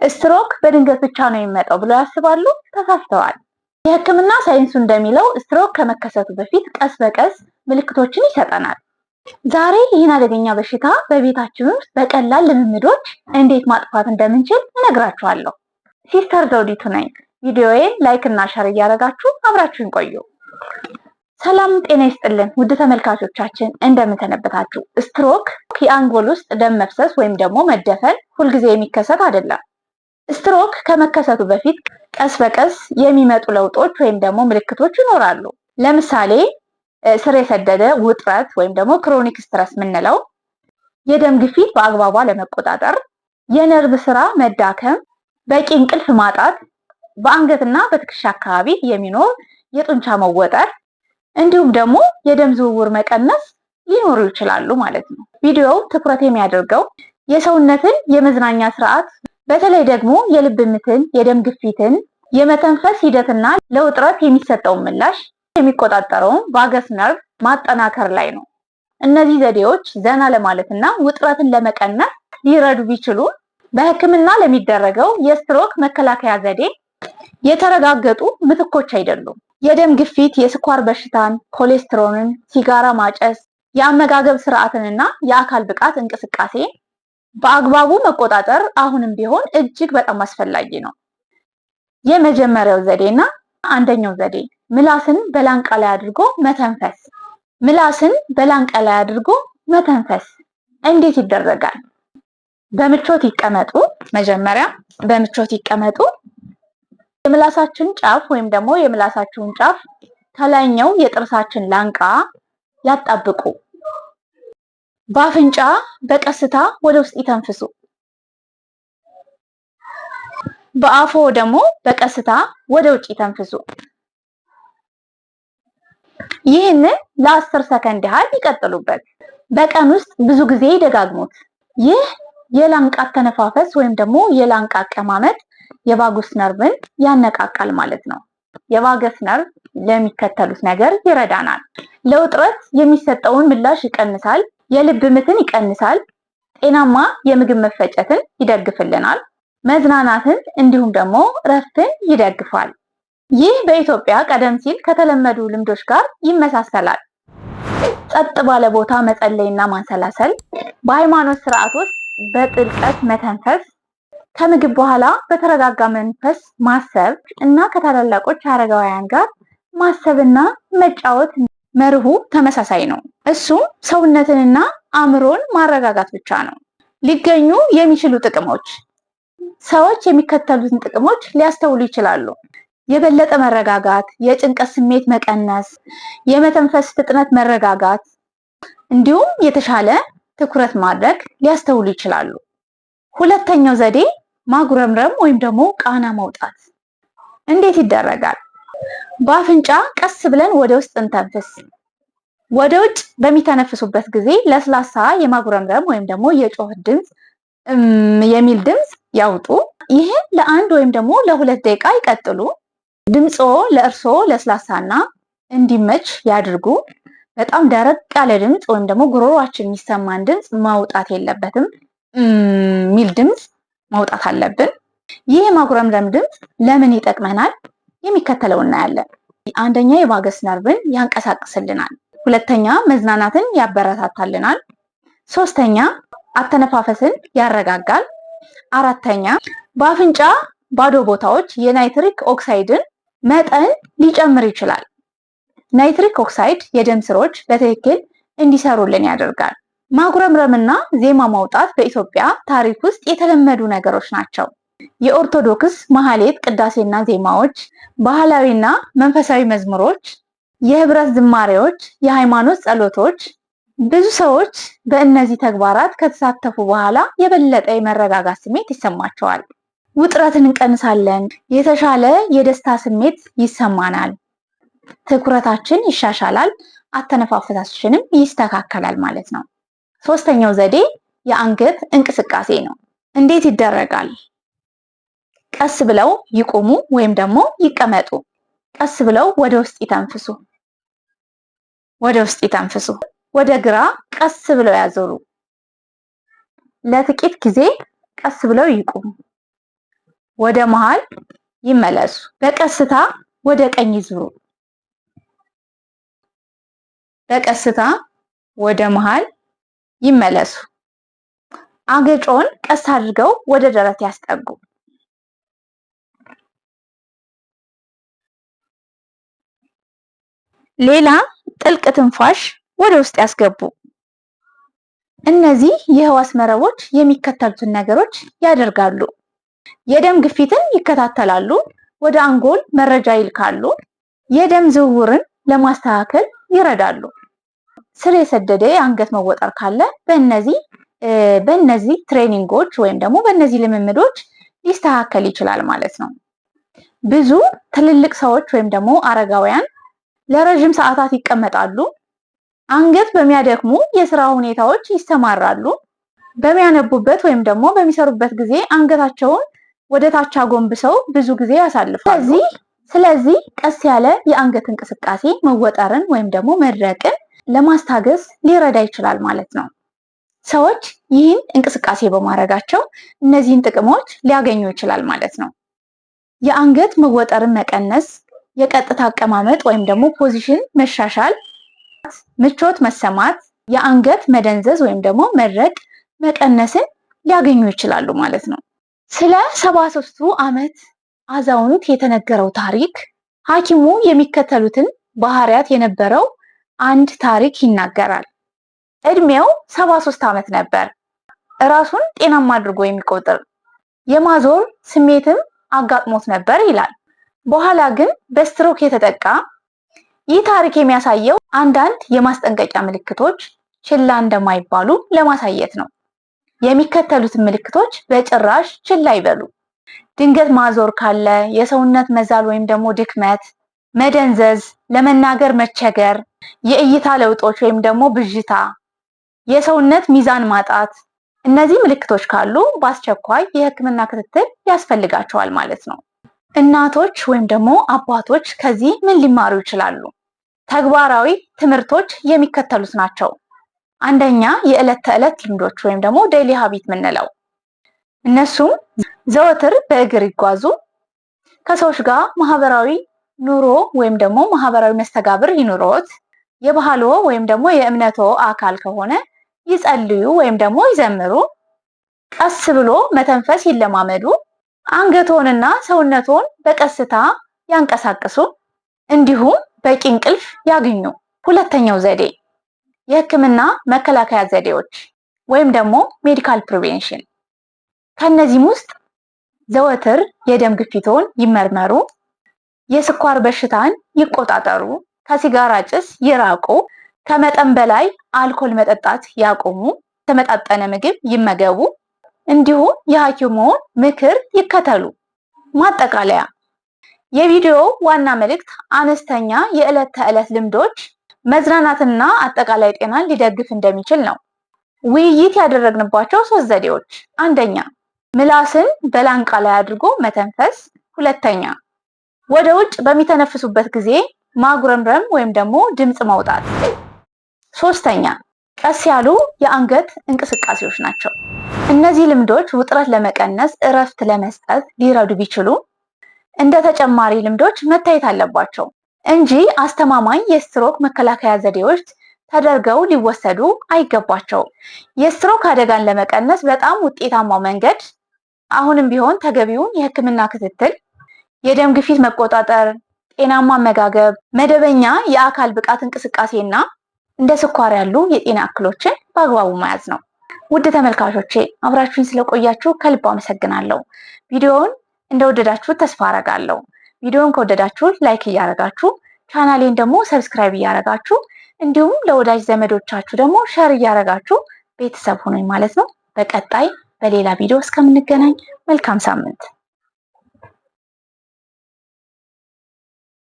ስትሮክ በድንገት ብቻ ነው የሚመጣው ብለው ያስባሉ? ተሳስተዋል። የሕክምና ሳይንሱ እንደሚለው ስትሮክ ከመከሰቱ በፊት ቀስ በቀስ ምልክቶችን ይሰጠናል። ዛሬ ይህን አደገኛ በሽታ በቤታችን ውስጥ በቀላል ልምምዶች እንዴት ማጥፋት እንደምንችል እነግራችኋለሁ። ሲስተር ዘውዲቱ ነኝ። ቪዲዮዬን ላይክ እና ሼር እያደረጋችሁ አብራችሁን ቆዩ። ሰላም ጤና ይስጥልን ውድ ተመልካቾቻችን፣ እንደምን ሰነበታችሁ? ስትሮክ የአንጎል ውስጥ ደም መፍሰስ ወይም ደግሞ መደፈን ሁልጊዜ የሚከሰት አይደለም። ስትሮክ ከመከሰቱ በፊት ቀስ በቀስ የሚመጡ ለውጦች ወይም ደግሞ ምልክቶች ይኖራሉ። ለምሳሌ ስር የሰደደ ውጥረት ወይም ደግሞ ክሮኒክ ስትረስ የምንለው፣ የደም ግፊት በአግባቡ ለመቆጣጠር፣ የነርቭ ስራ መዳከም፣ በቂ እንቅልፍ ማጣት፣ በአንገትና በትከሻ አካባቢ የሚኖር የጡንቻ መወጠር እንዲሁም ደግሞ የደም ዝውውር መቀነስ ሊኖሩ ይችላሉ ማለት ነው። ቪዲዮው ትኩረት የሚያደርገው የሰውነትን የመዝናኛ ስርዓት በተለይ ደግሞ የልብ ምትን፣ የደም ግፊትን፣ የመተንፈስ ሂደትና ለውጥረት የሚሰጠውን ምላሽ የሚቆጣጠረውን ቫገስ ነርቭ ማጠናከር ላይ ነው። እነዚህ ዘዴዎች ዘና ለማለትና ውጥረትን ለመቀነስ ሊረዱ ቢችሉ በሕክምና ለሚደረገው የስትሮክ መከላከያ ዘዴ የተረጋገጡ ምትኮች አይደሉም። የደም ግፊት፣ የስኳር በሽታን፣ ኮሌስትሮልን፣ ሲጋራ ማጨስ፣ የአመጋገብ ስርዓትንና የአካል ብቃት እንቅስቃሴ በአግባቡ መቆጣጠር አሁንም ቢሆን እጅግ በጣም አስፈላጊ ነው። የመጀመሪያው ዘዴና አንደኛው ዘዴ ምላስን በላንቃ ላይ አድርጎ መተንፈስ። ምላስን በላንቃ ላይ አድርጎ መተንፈስ እንዴት ይደረጋል? በምቾት ይቀመጡ። መጀመሪያ በምቾት ይቀመጡ። የምላሳችን ጫፍ ወይም ደግሞ የምላሳችሁን ጫፍ ከላይኛው የጥርሳችን ላንቃ ያጣብቁ። በአፍንጫ በቀስታ ወደ ውስጥ ይተንፍሱ። በአፎ ደግሞ በቀስታ ወደ ውጭ ይተንፍሱ። ይህንን ለ10 ሰከንድ ያህል ይቀጥሉበት። በቀን ውስጥ ብዙ ጊዜ ይደጋግሙት። ይህ የላንቃ አተነፋፈስ ወይም ደግሞ የላንቃ አቀማመጥ የቫገስ ነርቭን ያነቃቃል ማለት ነው። የቫገስ ነርቭ ለሚከተሉት ነገር ይረዳናል። ለውጥረት የሚሰጠውን ምላሽ ይቀንሳል። የልብ ምትን ይቀንሳል። ጤናማ የምግብ መፈጨትን ይደግፍልናል። መዝናናትን እንዲሁም ደግሞ እረፍትን ይደግፋል። ይህ በኢትዮጵያ ቀደም ሲል ከተለመዱ ልምዶች ጋር ይመሳሰላል። ጸጥ ባለ ቦታ መጸለይና ማንሰላሰል፣ በሃይማኖት ስርዓት ውስጥ በጥልቀት መተንፈስ፣ ከምግብ በኋላ በተረጋጋ መንፈስ ማሰብ እና ከታላላቆች አረጋውያን ጋር ማሰብና መጫወት መርሁ ተመሳሳይ ነው። እሱም ሰውነትንና አእምሮን ማረጋጋት ብቻ ነው። ሊገኙ የሚችሉ ጥቅሞች፣ ሰዎች የሚከተሉትን ጥቅሞች ሊያስተውሉ ይችላሉ። የበለጠ መረጋጋት፣ የጭንቀት ስሜት መቀነስ፣ የመተንፈስ ፍጥነት መረጋጋት፣ እንዲሁም የተሻለ ትኩረት ማድረግ ሊያስተውሉ ይችላሉ። ሁለተኛው ዘዴ ማጉረምረም ወይም ደግሞ ቃና መውጣት። እንዴት ይደረጋል? በአፍንጫ ቀስ ብለን ወደ ውስጥ እንተንፍስ። ወደ ውጭ በሚተነፍሱበት ጊዜ ለስላሳ የማጉረምረም ወይም ደግሞ የጮህ ድምፅ የሚል ድምፅ ያውጡ። ይህን ለአንድ ወይም ደግሞ ለ2 ደቂቃ ይቀጥሉ። ድምጾ ለእርሶ ለስላሳና እንዲመች ያድርጉ። በጣም ደረቅ ያለ ድምፅ ወይም ደግሞ ጉሮሯችን የሚሰማን ድምፅ መውጣት የለበትም። የሚል ድምፅ መውጣት አለብን። ይህ የማጉረምረም ድምፅ ለምን ይጠቅመናል? የሚከተለው እናያለን። አንደኛ የቫገስ ነርቭን ያንቀሳቅስልናል። ሁለተኛ መዝናናትን ያበረታታልናል። ሶስተኛ አተነፋፈስን ያረጋጋል። አራተኛ በአፍንጫ ባዶ ቦታዎች የናይትሪክ ኦክሳይድን መጠን ሊጨምር ይችላል። ናይትሪክ ኦክሳይድ የደም ስሮች በትክክል እንዲሰሩልን ያደርጋል። ማጉረምረምና ዜማ ማውጣት በኢትዮጵያ ታሪክ ውስጥ የተለመዱ ነገሮች ናቸው። የኦርቶዶክስ ማህሌት ቅዳሴና ዜማዎች፣ ባህላዊና መንፈሳዊ መዝሙሮች፣ የህብረት ዝማሬዎች፣ የሃይማኖት ጸሎቶች። ብዙ ሰዎች በእነዚህ ተግባራት ከተሳተፉ በኋላ የበለጠ የመረጋጋት ስሜት ይሰማቸዋል። ውጥረትን እንቀንሳለን። የተሻለ የደስታ ስሜት ይሰማናል። ትኩረታችን ይሻሻላል። አተነፋፈሳችንም ይስተካከላል ማለት ነው። ሶስተኛው ዘዴ የአንገት እንቅስቃሴ ነው። እንዴት ይደረጋል? ቀስ ብለው ይቆሙ ወይም ደግሞ ይቀመጡ። ቀስ ብለው ወደ ውስጥ ይተንፍሱ። ወደ ውስጥ ይተንፍሱ። ወደ ግራ ቀስ ብለው ያዞሩ። ለጥቂት ጊዜ ቀስ ብለው ይቆሙ። ወደ መሃል ይመለሱ። በቀስታ ወደ ቀኝ ይዙሩ። በቀስታ ወደ መሃል ይመለሱ። አገጮን ቀስ አድርገው ወደ ደረት ያስጠጉ። ሌላ ጥልቅ ትንፋሽ ወደ ውስጥ ያስገቡ። እነዚህ የህዋስ መረቦች የሚከተሉትን ነገሮች ያደርጋሉ። የደም ግፊትን ይከታተላሉ፣ ወደ አንጎል መረጃ ይልካሉ፣ የደም ዝውውርን ለማስተካከል ይረዳሉ። ስር የሰደደ የአንገት መወጠር ካለ በእነዚህ ትሬኒንጎች ወይም ደግሞ በእነዚህ ልምምዶች ሊስተካከል ይችላል ማለት ነው። ብዙ ትልልቅ ሰዎች ወይም ደግሞ አረጋውያን ለረጅም ሰዓታት ይቀመጣሉ። አንገት በሚያደክሙ የስራ ሁኔታዎች ይሰማራሉ። በሚያነቡበት ወይም ደግሞ በሚሰሩበት ጊዜ አንገታቸውን ወደ ታች አጎንብሰው ብዙ ጊዜ ያሳልፋሉ። ስለዚህ ቀስ ያለ የአንገት እንቅስቃሴ መወጠርን ወይም ደግሞ መድረቅን ለማስታገስ ሊረዳ ይችላል ማለት ነው። ሰዎች ይህን እንቅስቃሴ በማድረጋቸው እነዚህን ጥቅሞች ሊያገኙ ይችላል ማለት ነው። የአንገት መወጠርን መቀነስ፣ የቀጥታ አቀማመጥ ወይም ደግሞ ፖዚሽን መሻሻል፣ ምቾት መሰማት፣ የአንገት መደንዘዝ ወይም ደግሞ መድረቅ መቀነስን ሊያገኙ ይችላሉ ማለት ነው። ስለ 73ቱ ዓመት አዛውንት የተነገረው ታሪክ ሐኪሙ የሚከተሉትን ባህሪያት የነበረው አንድ ታሪክ ይናገራል። እድሜው 73 ዓመት ነበር። ራሱን ጤናማ አድርጎ የሚቆጥር የማዞር ስሜትም አጋጥሞት ነበር ይላል። በኋላ ግን በስትሮክ የተጠቃ። ይህ ታሪክ የሚያሳየው አንዳንድ የማስጠንቀቂያ ምልክቶች ችላ እንደማይባሉ ለማሳየት ነው። የሚከተሉትን ምልክቶች በጭራሽ ችላ ይበሉ። ድንገት ማዞር ካለ፣ የሰውነት መዛል ወይም ደግሞ ድክመት፣ መደንዘዝ፣ ለመናገር መቸገር፣ የእይታ ለውጦች ወይም ደግሞ ብዥታ፣ የሰውነት ሚዛን ማጣት፣ እነዚህ ምልክቶች ካሉ በአስቸኳይ የሕክምና ክትትል ያስፈልጋቸዋል ማለት ነው። እናቶች ወይም ደግሞ አባቶች ከዚህ ምን ሊማሩ ይችላሉ? ተግባራዊ ትምህርቶች የሚከተሉት ናቸው። አንደኛ፣ የዕለት ተዕለት ልምዶች ወይም ደግሞ ዴይሊ ሃቢት የምንለው እነሱም ዘወትር በእግር ይጓዙ፣ ከሰዎች ጋር ማህበራዊ ኑሮ ወይም ደግሞ ማህበራዊ መስተጋብር ይኑሮት፣ የባህልዎ ወይም ደግሞ የእምነትዎ አካል ከሆነ ይጸልዩ ወይም ደግሞ ይዘምሩ፣ ቀስ ብሎ መተንፈስ ይለማመዱ፣ አንገቶንና ሰውነቶን በቀስታ ያንቀሳቅሱ፣ እንዲሁም በቂ እንቅልፍ ያግኙ። ሁለተኛው ዘዴ የህክምና መከላከያ ዘዴዎች ወይም ደግሞ ሜዲካል ፕሪቬንሽን። ከነዚህም ውስጥ ዘወትር የደም ግፊቶን ይመርመሩ፣ የስኳር በሽታን ይቆጣጠሩ፣ ከሲጋራ ጭስ ይራቁ፣ ከመጠን በላይ አልኮል መጠጣት ያቆሙ፣ የተመጣጠነ ምግብ ይመገቡ፣ እንዲሁም የሐኪሙን ምክር ይከተሉ። ማጠቃለያ፣ የቪዲዮው ዋና መልእክት አነስተኛ የዕለት ተዕለት ልምዶች መዝናናትና አጠቃላይ ጤናን ሊደግፍ እንደሚችል ነው። ውይይት ያደረግንባቸው 3 ዘዴዎች፣ አንደኛ ምላስን በላንቃ ላይ አድርጎ መተንፈስ፣ ሁለተኛ ወደ ውጭ በሚተነፍሱበት ጊዜ ማጉረምረም ወይም ደግሞ ድምፅ ማውጣት፣ ሶስተኛ ቀስ ያሉ የአንገት እንቅስቃሴዎች ናቸው። እነዚህ ልምዶች ውጥረት ለመቀነስ፣ እረፍት ለመስጠት ሊረዱ ቢችሉ እንደ ተጨማሪ ልምዶች መታየት አለባቸው እንጂ አስተማማኝ የስትሮክ መከላከያ ዘዴዎች ተደርገው ሊወሰዱ አይገባቸውም። የስትሮክ አደጋን ለመቀነስ በጣም ውጤታማው መንገድ አሁንም ቢሆን ተገቢውን የሕክምና ክትትል፣ የደም ግፊት መቆጣጠር፣ ጤናማ አመጋገብ፣ መደበኛ የአካል ብቃት እንቅስቃሴና እንደ ስኳር ያሉ የጤና እክሎችን በአግባቡ መያዝ ነው። ውድ ተመልካቾቼ አብራችሁኝ ስለቆያችሁ ከልብ አመሰግናለሁ። ቪዲዮውን እንደወደዳችሁት ተስፋ አረጋለሁ። ቪዲዮውን ከወደዳችሁ ላይክ እያደረጋችሁ ቻናሌን ደግሞ ሰብስክራይብ እያደረጋችሁ እንዲሁም ለወዳጅ ዘመዶቻችሁ ደግሞ ሸር እያደረጋችሁ ቤተሰብ ሁኑኝ ማለት ነው። በቀጣይ በሌላ ቪዲዮ እስከምንገናኝ መልካም ሳምንት።